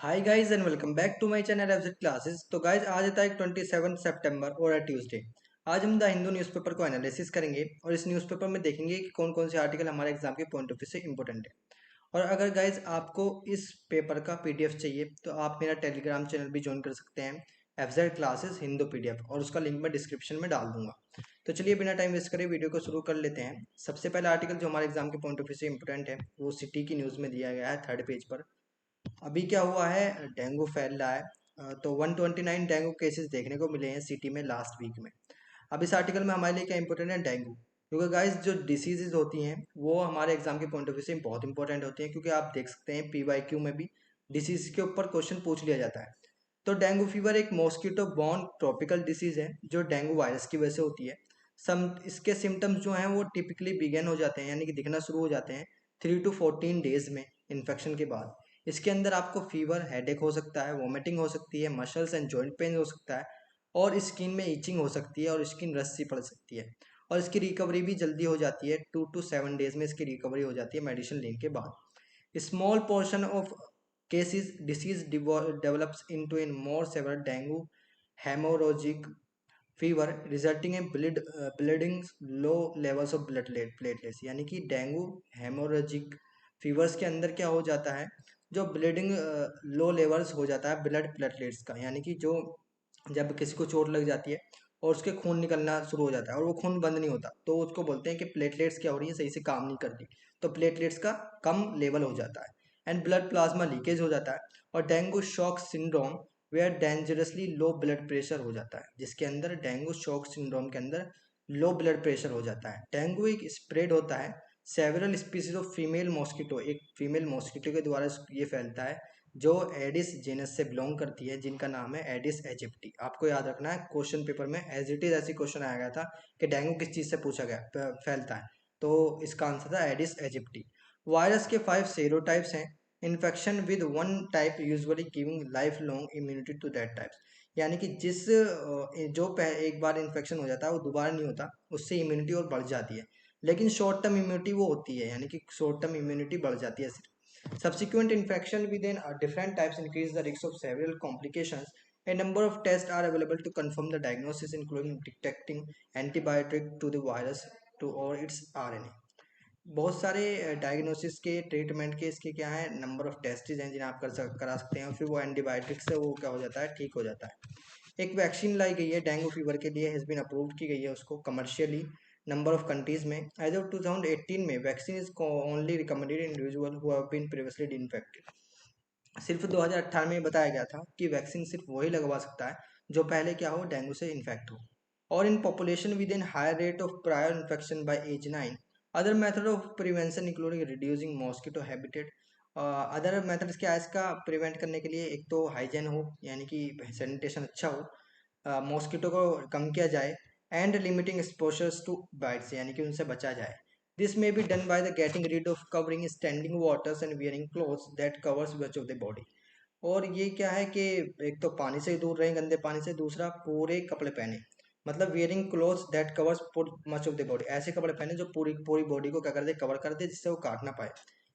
Hi guys and welcome back to my channel FZ classes. तो guys आज है तारीख 27 सितंबर और है ट्यूसडे। आज हम द हिंदू न्यूज़पेपर को एनालिसिस करेंगे और इस न्यूज़पेपर में देखेंगे कि कौन कौन से आर्टिकल हमारे एग्जाम के पॉइंट ऑफ व्यू से इंपॉर्टेंट है। और अगर गाइस आपको इस पेपर का पीडीएफ चाहिए तो आप मेरा टेलीग्राम चैनल भी ज्वाइन कर सकते हैं, एफजेड क्लासेस हिंदू पीडीएफ, और उसका लिंक मैं डिस्क्रिप्शन में डाल दूंगा। तो चलिए बिना टाइम वेस्ट करे वीडियो को शुरू कर लेते हैं। सबसे पहला आर्टिकल जो हमारे एग्जाम के पॉइंट ऑफ व्यू से इंपॉर्टेंट है वो सिटी की न्यूज़ में दिया गया है, थर्ड पेज पर। अभी क्या हुआ है, डेंगू फैल रहा है। तो 129 डेंगू केसेस देखने को मिले हैं सिटी में लास्ट वीक में। अब इस आर्टिकल में हमारे लिए क्या इंपॉर्टेंट है, डेंगू। क्योंकि गाइस जो डिसीजेज होती हैं वो हमारे एग्जाम के पॉइंट ऑफ व्यू से बहुत इंपॉर्टेंट होती हैं, क्योंकि आप देख सकते हैं पीवाईक्यू में भी डिसीज के ऊपर क्वेश्चन पूछ लिया जाता है। तो डेंगू फीवर एक मॉस्किटो बॉर्न ट्रॉपिकल डिसीज है जो डेंगू वायरस की वजह से होती है। सम इसके सिम्टम्स जो हैं वो टिपिकली बिगेन हो जाते हैं, यानी कि दिखना शुरू हो जाते हैं 3 to 14 डेज में इन्फेक्शन के बाद। इसके अंदर आपको फीवर, हेडेक हो सकता है, वॉमिटिंग हो सकती है, मसल्स एंड जॉइंट पेन हो सकता है, और स्किन में इचिंग हो सकती है और स्किन रस सी पड़ सकती है। और इसकी रिकवरी भी जल्दी हो जाती है, 2 to 7 डेज में इसकी रिकवरी हो जाती है मेडिसिन लेने के बाद। Small portion of cases disease develops into a more severe dengue hemorrhagic fever resulting in bleeding, low levels of platelets। यानी कि डेंगू हेमोरेजिक फीवर्स के अंदर क्या हो जाता है, जो ब्लीडिंग लो लेवल्स हो जाता है ब्लड प्लेटलेट्स का, यानी कि जो जब किसी को चोट लग जाती है और उसके खून निकलना शुरू हो जाता है और वो खून बंद नहीं होता, तो उसको बोलते हैं कि प्लेटलेट्स क्या हो रही है, सही से काम नहीं कर रही। तो प्लेटलेट्स का कम लेवल हो जाता है एंड ब्लड प्लाज्मा लीकेज हो जाता है। और dengue shock syndrome where dangerously low blood pressure हो जाता है, जिसके अंदर डेंगू शॉक सिंड्रोम के अंदर लो ब्लड प्रेशर हो जाता है। डेंगू एक स्प्रेड होता है several species of female mosquito, एक फीमेल मॉस्किटो के द्वारा ये फैलता है जो एडिस जेनस से बिलोंग करती है, जिनका नाम है एडिस एजिप्टी। आपको याद रखना है, क्वेश्चन पेपर में एज इट इज ऐसी क्वेश्चन आया गया था कि डेंगू किस चीज़ से पूछा गया फैलता है, तो इसका आंसर था एडिस एजिप्टी। वायरस के 5 सेरोटाइप्स हैं। Infection with one type usually giving life long immunity to that types, यानी कि एक बार इन्फेक्शन हो जाता है वो दोबारा नहीं होता, उससे इम्यूनिटी और बढ़ जाती है। लेकिन शॉर्ट टर्म इम्यूनिटी वो होती है, यानी कि शॉर्ट टर्म इम्यूनिटी बढ़ जाती है। Subsequent infection within different types increase the risk of several complications. A number of tests are available to confirm the diagnosis, including detecting antibiotic to the virus to or its RNA. बहुत सारे diagnosis के, treatment के इसके क्या है, number of test हैं जिन्हें आप करा सकते हैं, और फिर वो एंटीबायोटिक से वो क्या हो जाता है, ठीक हो जाता है। एक वैक्सीन लाई गई है डेंगू फीवर के लिए, हैज़ बीन अप्रूव्ड की गई है उसको कमर्शियली नंबर ऑफ कंट्रीज में। एज ऑफ 2018 में vaccine is only recommended individual who have been previously infected. सिर्फ 2018 में बताया गया था कि वैक्सीन सिर्फ वही लगवा सकता है जो पहले क्या हो, डेंगू से इन्फेक्ट हो, और in population with in higher rate of prior infection by age 9। Other method of prevention including reducing mosquito habitat. Other methods क्या है इसका प्रिवेंट करने के लिए, एक तो हाइजेन हो, यानी कि सैनिटेशन अच्छा हो, मॉस्किटो को कम किया जाए, and limiting exposures two bytes, यानी कि उनसे बचा जाए। This may be done by the getting rid of covering standing waters and wearing clothes that covers much of the body। और ये क्या है कि एक तो पानी से दूर रहें, गंदे पानी से, दूसरा पूरे कपड़े पहने, मतलब wearing clothes that covers much of the body, ऐसे कपड़े पहने जो पूरी पूरी बॉडी को क्या कर दे, कवर कर दे, जिससे वो काट ना पाए।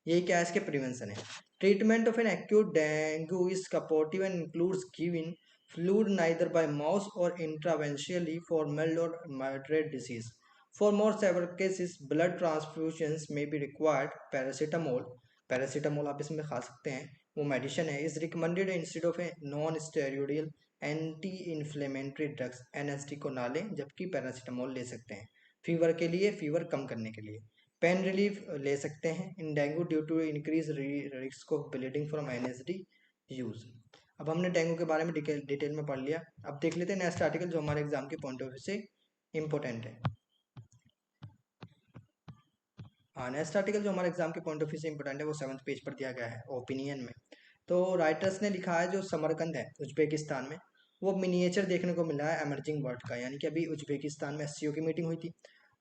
यही क्या है, इसके प्रिवेंशन है। Treatment of an acute dengue is supportive and includes giving fluid neither by mouth or intravenously for mild or moderate disease. For more severe cases, blood transfusions may be required. Paracetamol आप इसमें खा सकते हैं, वो medicine है, is recommended instead of a non steroidal anti inflammatory drugs, NSD को ना लें, जबकि पैरासीटामोल ले सकते हैं फीवर के लिए, फीवर कम करने के लिए। पेन रिलीफ ले सकते हैं in dengue due to increase risk of bleeding from NSD use. अब हमने डेंगू के बारे में डिटेल में पढ़ लिया। अब देख लेते हैं नेक्स्ट आर्टिकल जो हमारे एग्जाम के पॉइंट ऑफ व्यू से इंपॉर्टेंट है। हाँ, नेक्स्ट आर्टिकल जो हमारे एग्जाम के पॉइंट ऑफ व्यू से इंपॉर्टेंट है वो 7th पेज पर दिया गया है ओपिनियन में। तो राइटर्स ने लिखा है जो समरकंद है उज्बेकिस्तान में, वो मिनिएचर देखने को मिला है एमर्जिंग वर्ड का, यानी कि अभी उज्बेकिस्तान में एससीओ की मीटिंग हुई थी,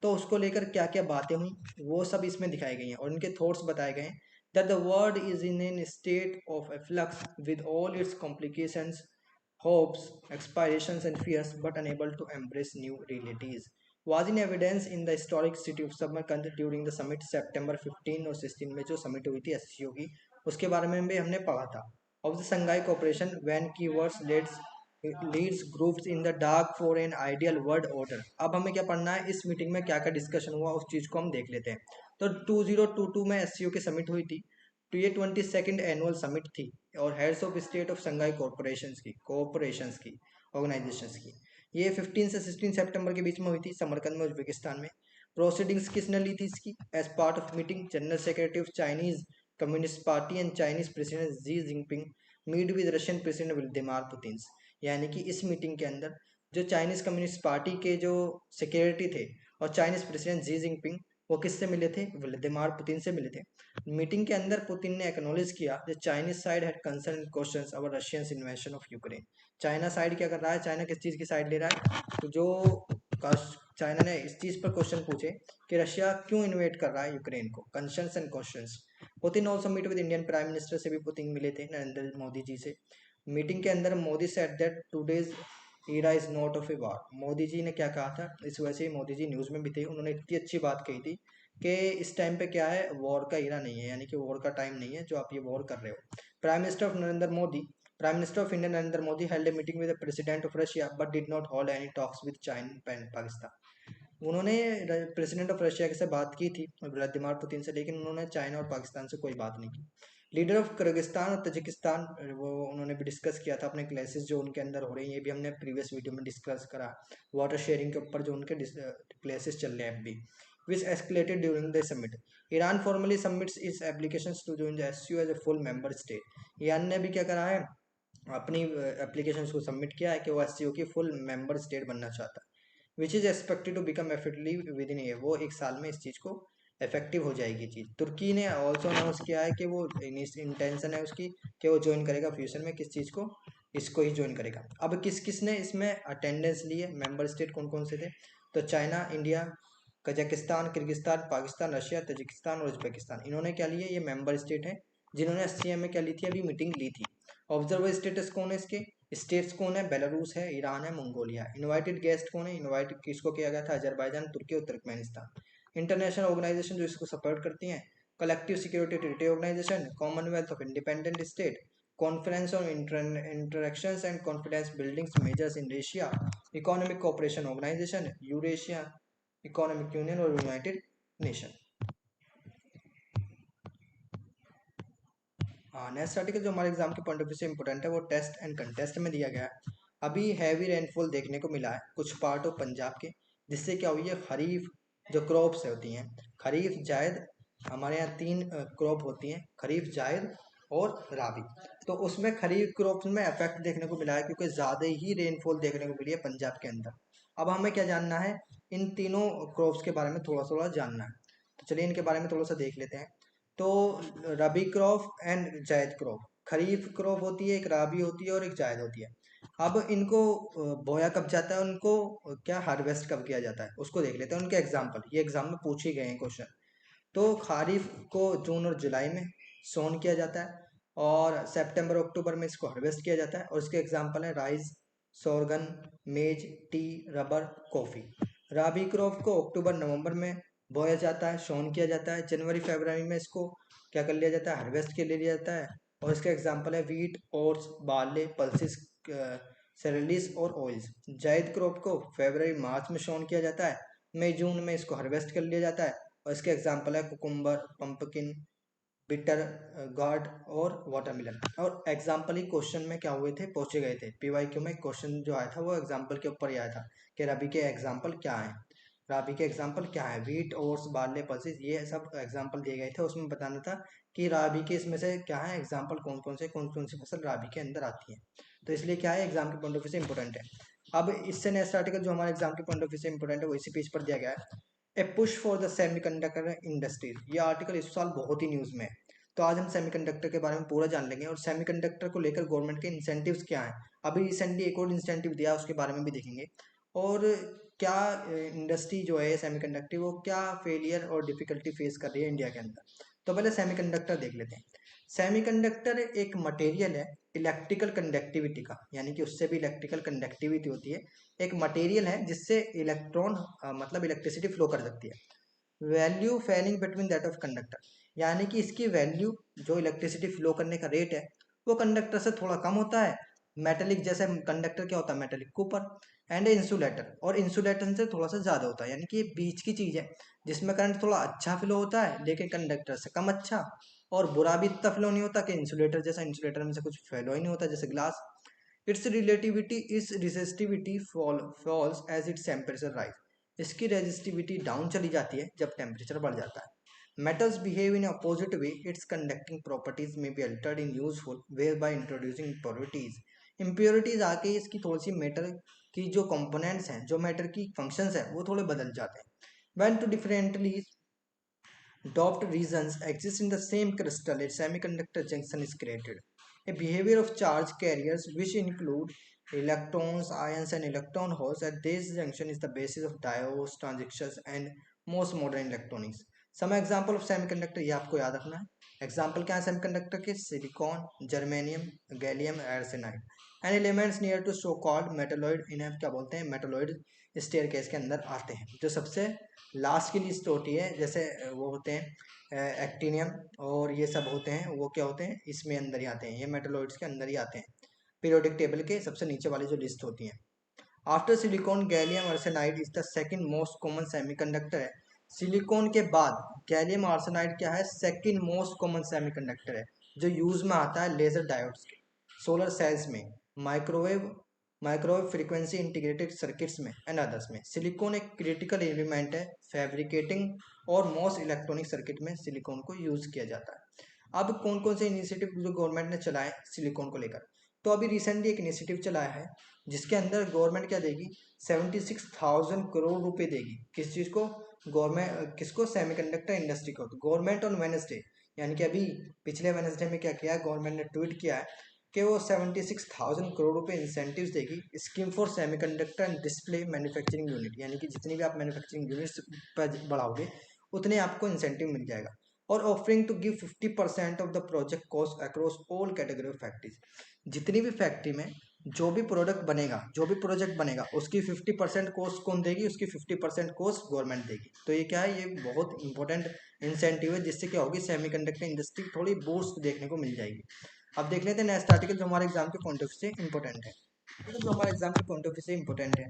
तो उसको लेकर क्या क्या बातें हुई वो सब इसमें दिखाई गई हैं और इनके थॉट्स बताए गए हैं। That the world is in an state of flux with all it's complications, hopes, aspirations, and fears, but unable to embrace new realities, was in evidence in the historic city of Samarkand during the summit September 15 और 16 में जो summit हुई थी SCO की, उसके बारे में भी हमने पढ़ा था। of the Shanghai Cooperation when keywords leads groups in the dark for an ideal world order। अब हमें क्या पढ़ना है, इस मीटिंग में क्या क्या डिस्कशन हुआ उस चीज को हम देख लेते हैं। तो 2022 में एससीओ की समिट हुई थी। तो ये 22nd एनुअल समिट थी और heads of state of Shanghai corporations की ऑर्गेनाइजेशंस की। ये 15 से 16 सितंबर के बीच में हुई थी समरकंद में, उज्बेकिस्तान में। प्रोसीडिंग्स किसने ली थी इसकी? As part of meeting general secretary of Chinese Communist Party and Chinese president Xi Jinping meet with Russian president Vladimir Putin. यानी कि इस मीटिंग के अंदर जो चाइनीज कम्युनिस्ट पार्टी के जो सेक्रेटरी थे और चाइनीज प्रेसिडेंट जी जिनपिंग वो किससे मिले थे? व्लादिमीर पुतिन से मिले थे। मीटिंग के अंदर पुतिन ने एक्नॉलेज किया the Chinese side had concern questions about Russian इन्वेशन of Ukraine. China side क्या कर रहा है? चाइना किस चीज़ की साइड ले रहा है? तो जो चाइना ने इस चीज़ पर क्वेश्चन पूछे कि रशिया क्यों इन्वेट कर रहा है यूक्रेन को, concerns and questions. Putin also meet with Indian prime minister से भी पुतिन मिले थे, नरेंद्र मोदी जी से। मीटिंग के अंदर Modi said that today's era is not of a war. Modi ji ने क्या कहा था? इस वजह से मोदी जी न्यूज़ में भी थे, उन्होंने इतनी अच्छी बात कही थी कि इस टाइम पे क्या है, वॉर का ईरा नहीं है, यानी कि वॉर का टाइम नहीं है जो आप ये वॉर कर रहे हो। Prime minister of India Narendra Modi held a meeting with the president of Russia but did not hold any talks with China and Pakistan. उन्होंने प्रेसिडेंट ऑफ रशिया से बात की थी व्लादिमीर पुतिन से, लेकिन उन्होंने चाइना और पाकिस्तान से कोई बात नहीं की। लीडर ऑफ किर्गिस्तान और तजिकिस्तान वो उन्होंने भी डिस्कस किया था अपने क्लासेस जो उनके अंदर हो रही हैं, ये भी हमने प्रीवियस वीडियो में डिस्कस करा। वाटर शेयरिंग के ऊपर जो उनके क्लासेस चल रहे हैं अभी, which escalated during the summit. Iran formally submits its applications to join the SCO as a full member state। Iran ने भी क्या करा है, अपनी एप्लीकेशंस को सबमिट किया है कि वो एससीओ की फुल मेंबर स्टेट बनना चाहता है। Which is expected to become effective within year. वो एक साल में इस चीज़ को इफेक्टिव हो जाएगी चीज़। तुर्की ने ऑल्सो अनाउंस किया है कि वो इंटेंशन है उसकी कि वो ज्वाइन करेगा फ्यूचर में किस चीज़ को, इसको ही ज्वाइन करेगा। अब किस किस ने इसमें अटेंडेंस ली है, मेंबर स्टेट कौन कौन से थे? तो China, India, Kazakhstan, Kyrgyzstan, Pakistan, Russia, Tajikistan और उज्बेकिस्तान, इन्होंने क्या लिए? ये मेंबर स्टेट हैं जिन्होंने एससीएम में क्या ली थी, अभी मीटिंग ली थी। ऑब्जर्वर स्टेटस कौन है इसके? स्टेट्स कौन है? बेलारूस है, ईरान है, मंगोलिया है। इनवाइटेड गेस्ट कौन है? इनवाइट किसको किया गया था? अजरबैजान, तुर्की और तुर्कमेनिस्तान। इंटरनेशनल ऑर्गेनाइजेशन जो इसको सपोर्ट करती हैं, collective security treaty organization, commonwealth of independent state, conference on interactions and confidence buildings measures in Asia, economic cooperation organization, Eurasia economic union और यूनाइटेड नेशन। हाँ, नेक्स्ट आर्टिकल जो हमारे exam के point of view से important है वो test and contest में दिया गया है। अभी हैवी रेनफॉल देखने को मिला है कुछ पार्ट ऑफ पंजाब के, जिससे क्या हुई है, खरीफ जो क्रॉप्स होती हैं, खरीफ, जायद, हमारे यहाँ तीन क्रॉप होती हैं, खरीफ, जायद और राबी। तो उसमें खरीफ क्रॉप में इफेक्ट देखने को मिला है क्योंकि ज़्यादा ही रेनफॉल देखने को मिली है पंजाब के अंदर। अब हमें क्या जानना है, इन तीनों क्रॉप्स के बारे में थोड़ा थोड़ा जानना है। तो चलिए इनके बारे में थोड़ा सा देख लेते हैं। तो रबी क्रॉप एंड जायद क्रॉप, खरीफ क्रॉप होती है, एक राबी होती है और एक जायद होती है। अब इनको बोया कब जाता है, उनको क्या हार्वेस्ट कब किया जाता है, उसको देख लेते हैं। उनके एग्जाम्पल ये एग्जाम में पूछे गए हैं क्वेश्चन। तो खरीफ को जून और जुलाई में सोन किया जाता है और सितंबर अक्टूबर में इसको हार्वेस्ट किया जाता है। और इसके एग्जाम्पल है राइस, सोरगन, मेज, टी, रबर, कॉफ़ी। राबी क्रॉप को अक्टूबर नवंबर में बोया जाता है, सोन किया जाता है, जनवरी फरवरी में इसको क्या कर लिया जाता है, हार्वेस्ट के लिए लिया जाता है। और इसका एग्जाम्पल है wheat, oats, barley, pulses, cereals और ऑयल्स। जायद क्रॉप को फरवरी मार्च में सोन किया जाता है, मई जून में इसको हार्वेस्ट कर लिया जाता है। और इसके एग्जाम्पल है कुकुम्बर, पंपकिन, बिटर गार्ड और वाटरमेलन। और एग्जाम्पल ही क्वेश्चन में क्या हुए थे, पूछे गए थे। पीवाईक्यू में क्वेश्चन जो आया था वो एग्जाम्पल के ऊपर ही आया था कि रबी के एग्जाम्पल क्या है, राबी के एग्जाम्पल क्या है, वीट, ओट्स, बार्ले, पल्सिस, ये सब एग्जाम्पल दिए गए थे। उसमें बताना था कि राबी के इसमें से क्या है एग्जाम्पल, कौन कौन सी फसल राबी के अंदर आती है। तो इसलिए क्या है, एग्जाम के पॉइंट ऑफ व्यू से इंपॉर्टेंट है। अब इससे नेक्स्ट आर्टिकल जो हमारे एग्जाम के पॉइंट ऑफ व्यू से इंपॉर्टेंट है वो इसी पेज पर दिया गया है, a push for the semiconductor industries. ये आर्टिकल इस साल बहुत ही न्यूज़ में है। तो आज हम सेमीकंडक्टर के बारे में पूरा जान लेंगे और सेमीकंडक्टर को लेकर गवर्नमेंट के इंसेंटिव्स क्या हैं। अभी रिसेंटली एक और इंसेंटिव दिया उसके बारे में भी देखेंगे। और क्या इंडस्ट्री जो है सेमीकंडक्टर वो क्या फेलियर और डिफिकल्टी फेस कर रही है इंडिया के अंदर। तो पहले सेमीकंडक्टर देख लेते हैं। सेमीकंडक्टर एक मटेरियल है इलेक्ट्रिकल कंडक्टिविटी का, यानी कि उससे भी इलेक्ट्रिकल कंडक्टिविटी होती है। एक मटेरियल है जिससे इलेक्ट्रॉन मतलब इलेक्ट्रिसिटी फ्लो कर सकती है। Value falling between that of conductor, यानी कि इसकी वैल्यू जो इलेक्ट्रिसिटी फ्लो करने का रेट है वो कंडक्टर से थोड़ा कम होता है। मेटेलिक जैसे कंडक्टर क्या होता है, मेटेलिक के ऊपर। एंड इंसुलेटर, और इंसुलेटर से थोड़ा सा ज़्यादा होता है, यानी कि ये बीच की चीज़ है जिसमें करंट थोड़ा अच्छा फ्लो होता है लेकिन कंडक्टर से कम अच्छा, और बुरा भी इतना फ्लो नहीं होता कि इंसुलेटर जैसा, इंसुलेटर में से कुछ फ्लो ही नहीं होता जैसे glass. Its relativity is resistivity falls as its temperature rise. इसकी रेजिस्टिविटी डाउन चली जाती है जब टेम्परेचर बढ़ जाता है। Metals behave in opposite way, its conducting properties में be altered in useful way by introducing impurities. Impurities आके इसकी थोड़ी सी मैटर की जो कंपोनेंट्स हैं, जो मैटर की फंक्शंस हैं, वो थोड़े बदल जाते हैं। When two differently doped regions exist in the same crystal, a semiconductor junction is created. A behavior of charge carriers, which include electrons, ions, and electron holes at this junction, is the basis of diodes, transistors, and most modern electronics. Some example of semiconductor, ये आपको याद रखना है। Example क्या है semiconductor के? Silicon, germanium, gallium arsenide, and elements near to so called metalloid, इन्हें क्या बोलते हैं? मेटलॉइड स्टेयर केस के अंदर आते हैं। जो सबसे लास्ट की लिस्ट होती है, जैसे वो होते हैं एक्टिनियम और ये सब होते हैं, वो क्या होते हैं? इसमें अंदर ही आते हैं, ये मेटलॉइड्स के अंदर ही आते हैं, पीरियोडिक टेबल के सबसे नीचे वाली जो लिस्ट होती है। After silicon gallium arsenide is the second most common semiconductor है। सिलिकॉन के बाद गैलियम आर्सेनाइड क्या है? सेकंड मोस्ट कॉमन सेमीकंडक्टर है, जो यूज में आता है लेजर डायोड्स के, सोलर सेल्स में, microwave microwave frequency integrated circuits में एंड अदर्स में। सिलिकॉन एक क्रिटिकल एलिमेंट है फैब्रिकेटिंग, और मोस्ट इलेक्ट्रॉनिक सर्किट में सिलिकॉन को यूज किया जाता है। अब कौन कौन से इनिशिएटिव जो गवर्नमेंट ने चलाए सिलिकॉन को लेकर? तो अभी रिसेंटली एक इनिशिएटिव चलाया है जिसके अंदर गवर्नमेंट क्या देगी? 76,000 करोड़ रुपए देगी। किस चीज़ को? गवर्नमेंट किसको? सेमीकंडक्टर इंडस्ट्री को। तो गवर्नमेंट ऑन वेनसडे, यानी कि अभी पिछले वेनसडे में क्या किया है गवर्नमेंट ने? ट्वीट किया है कि वो 76,000 करोड़ रुपए इंसेंटिव्स देगी scheme for semiconductor and display manufacturing unit, यानी कि जितनी भी आप मैन्युफैक्चरिंग यूनिट्स पर बढ़ाओगे उतने आपको इंसेंटिव मिल जाएगा। और offering to give 50% of the project cost across all category of factories. जितनी भी फैक्ट्री में जो भी प्रोडक्ट बनेगा, जो भी प्रोजेक्ट बनेगा, उसकी 50% कॉस्ट कौन देगी? उसकी 50% कॉस्ट गवर्नमेंट देगी। तो ये क्या है? ये बहुत इंपॉर्टेंट इंसेंटिव है, जिससे क्या होगी? सेमीकंडक्टर इंडस्ट्री थोड़ी बूस्ट देखने को मिल जाएगी। अब देख लेते हैं नेक्स्ट आर्टिकल जो हमारे एग्जाम के पॉइंट ऑफ व्यू से इंपॉर्टेंट है। तो जो हमारे एग्जाम के पॉइंट ऑफ व्यू से इंपॉर्टेंट है,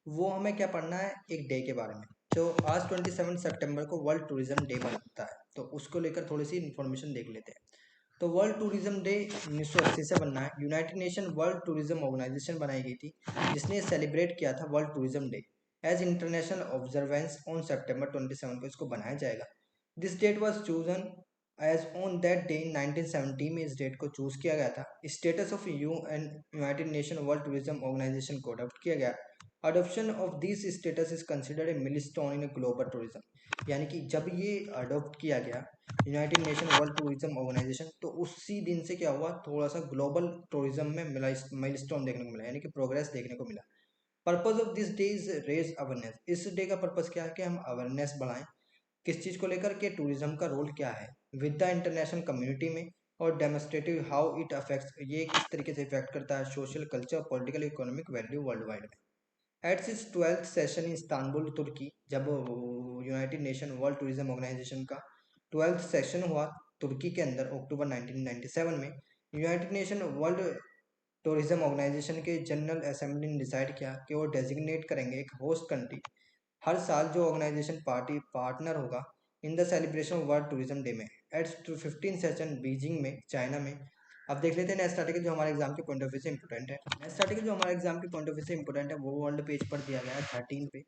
वो हमें क्या पढ़ना है? एक डे के बारे में। तो आज 27 सितंबर को वर्ल्ड टूरिज्म डे बनता है, तो उसको लेकर थोड़ी सी इन्फॉर्मेशन देख लेते हैं। तो वर्ल्ड टूरिज्म डे 1980 से बनना है। United nation world tourism Organisation बनाई गई थी, जिसने सेलिब्रेट किया था World Tourism Day as international observance on सितंबर 27 को इसको बनाया जाएगा। This date was chosen as on that day 1970 में इस डेट को चूज किया गया था। Status of United nation world tourism Organisation को अडॉप्ट किया गया। Adoption of this status is considered a milestone in global tourism, यानी कि जब ये अडॉप्ट किया गया united nation world tourism organization, तो उसी दिन से क्या हुआ? थोड़ा सा ग्लोबल टूरिज्म में माइलस्टोन देखने को मिला, यानी कि प्रोग्रेस देखने को मिला। Purpose of this day is raise awareness. इस डे का पर्पज क्या है? कि हम अवेयरनेस बढ़ाएं किस चीज़ को लेकर के? टूरिज्म का रोल क्या है विद द इंटरनेशनल कम्युनिटी में, और डेमोस्ट्रेटिव हाउ इट अफेक्ट्स, ये किस तरीके से इफेक्ट करता है social, culture, political, economic value world wide में। एट इस 12th session in Istanbul Turkey, जब united nation world tourism organization का 12th सेशन हुआ तुर्की के अंदर अक्टूबर 1997 में, united nation world tourism organization के जनरल असेंबली ने डिसाइड किया कि वो डेजिग्नेट करेंगे एक होस्ट कंट्री हर साल जो ऑर्गेनाइजेशन पार्टी पार्टनर होगा in the celebration of world Tourism day में, एट 15 सेशन बीजिंग में, चाइना में। अब देख लेते हैं नेक्स्ट आर्टिकल जो हमारे एग्जाम के पॉइंट ऑफ व्यू से इंपॉर्टेंट है। नेक्स्ट आर्टिकल जो हमारे एग्जाम के पॉइंट ऑफ व्यू से इंपॉर्टेंट है वो वर्ल्ड पेज पर दिया गया है 13 पे।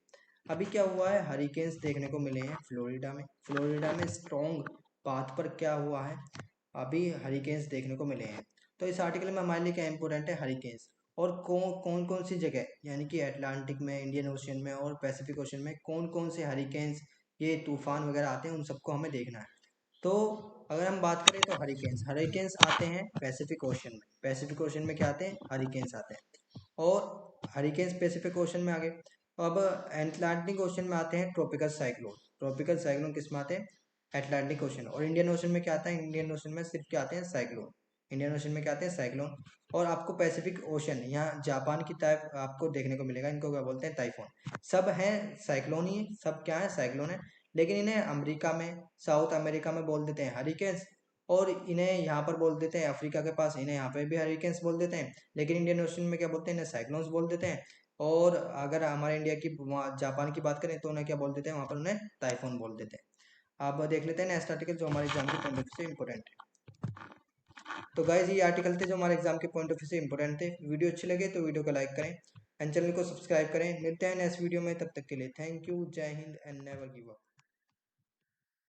अभी क्या हुआ है? हरिकेन्स देखने को मिले हैं फ्लोरिडा में। फ्लोरिडा में स्ट्रॉन्ग पाथ पर क्या हुआ है? अभी हरिकेन्स देखने को मिले हैं। तो इस आर्टिकल में हमारे लिए क्या इंपॉर्टेंट है? हरिकेन्स, और कौन कौन सी जगह, यानी कि अटलांटिक में, इंडियन ओशियन में और पैसिफिक ओशियन में कौन कौन से हरिकेन्स, ये तूफान वगैरह आते हैं, उन सबको हमें देखना है। तो अगर हम बात करें तो हरिकेन्स हरिकेन्स आते हैं पैसिफिक ओशन में। पैसिफिक ओशन में क्या आते हैं? हरिकेन्स आते हैं। और हरिकेन्स पैसिफिक ओशन में आ गए। अब अटलांटिक ओशन में आते हैं ट्रॉपिकल साइक्लोन। ट्रॉपिकल साइक्लोन किस में आते हैं? Atlantic ocean. और इंडियन ओशन में क्या आता है? इंडियन ओशन में सिर्फ क्या आते हैं? साइक्लोन। इंडियन ओशन में क्या आते हैं? साइक्लोन। और आपको पैसिफिक ओशन, यहाँ जापान की टाइप आपको देखने को मिलेगा, इनको क्या बोलते हैं? टाइफोन। सब हैं साइक्लोन ही, सब क्या है? साइक्लोन है। लेकिन इन्हें अमेरिका में, साउथ अमेरिका में बोल देते हैं हरिकेन्स, और इन्हें यहाँ पर बोल देते हैं अफ्रीका के पास, इन्हें यहाँ पे भी हरिकेन्स बोल देते हैं, लेकिन इंडियन ओशन में क्या बोलते हैं, इन्हें साइक्लोन्स बोल देते हैं। और अगर हमारे इंडिया की जापान की बात करें तो उन्हें क्या बोल देते हैं, वहाँ पर उन्हें टाइफून बोल देते हैं। अब देख लेते हैं नेक्स्ट आर्टिकल जो हमारे एग्जाम के पॉइंट ऑफ व्यू से इंपॉर्टेंट है। तो गाइज ये आर्टिकल थे जो हमारे एग्जाम के पॉइंट ऑफ व्यू से इंपॉर्टेंट थे। वीडियो अच्छे लगे तो वीडियो को लाइक करें एंड चैनल को सब्सक्राइब करें। मिलते हैं नेक्स्ट वीडियो में, तब तक के लिए थैंक यू, जय Hind and never give up.